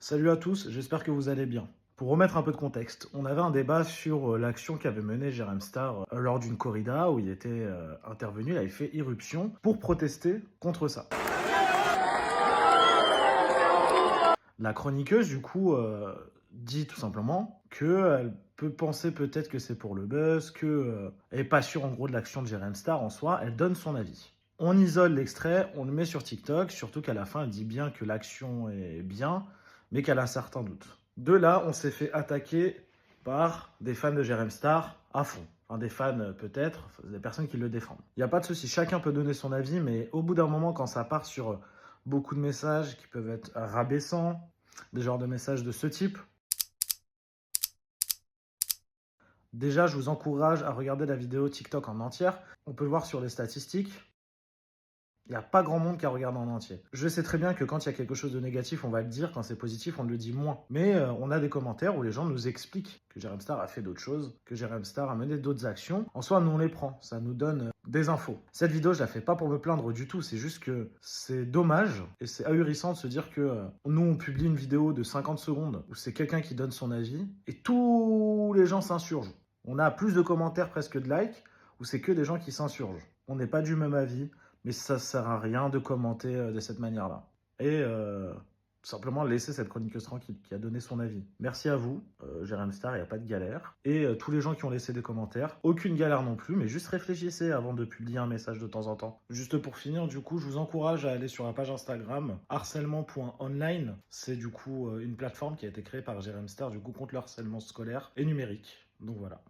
Salut à tous, j'espère que vous allez bien. Pour remettre un peu de contexte, on avait un débat sur l'action qu'avait menée Jérém Star lors d'une corrida où il était intervenu, il avait fait irruption pour protester contre ça. La chroniqueuse, du coup, dit tout simplement qu'elle peut penser peut-être que c'est pour le buzz, qu'elle n'est pas sûre en gros de l'action de Jérém Star en soi, elle donne son avis. On isole l'extrait, on le met sur TikTok, surtout qu'à la fin, elle dit bien que l'action est bien, mais qu'elle a certains doutes. De là, on s'est fait attaquer par des fans de Jérém Star à fond. Enfin, des fans peut-être, des personnes qui le défendent. Il n'y a pas de souci, chacun peut donner son avis, mais au bout d'un moment, quand ça part sur beaucoup de messages qui peuvent être rabaissants, des genres de messages de ce type, déjà, je vous encourage à regarder la vidéo TikTok en entière. On peut le voir sur les statistiques. Il n'y a pas grand monde qui a regardé en entier. Je sais très bien que quand il y a quelque chose de négatif, on va le dire. Quand c'est positif, on le dit moins. Mais on a des commentaires où les gens nous expliquent que Jérém Star a fait d'autres choses, que Jérém Star a mené d'autres actions. En soi, nous, on les prend. Ça nous donne des infos. Cette vidéo, je la fais pas pour me plaindre du tout. C'est juste que c'est dommage et c'est ahurissant de se dire que nous, on publie une vidéo de 50 secondes où c'est quelqu'un qui donne son avis et tous les gens s'insurgent. On a plus de commentaires presque de likes où c'est que des gens qui s'insurgent. On n'est pas du même avis. Mais ça ne sert à rien de commenter de cette manière-là. Et tout simplement laisser cette chroniqueuse tranquille qui a donné son avis. Merci à vous, Jérém Star, il n'y a pas de galère. Et tous les gens qui ont laissé des commentaires, aucune galère non plus, mais juste réfléchissez avant de publier un message de temps en temps. Juste pour finir, du coup, je vous encourage à aller sur la page Instagram harcèlement.online. C'est du coup une plateforme qui a été créée par Jérém Star, du coup, contre le harcèlement scolaire et numérique. Donc voilà.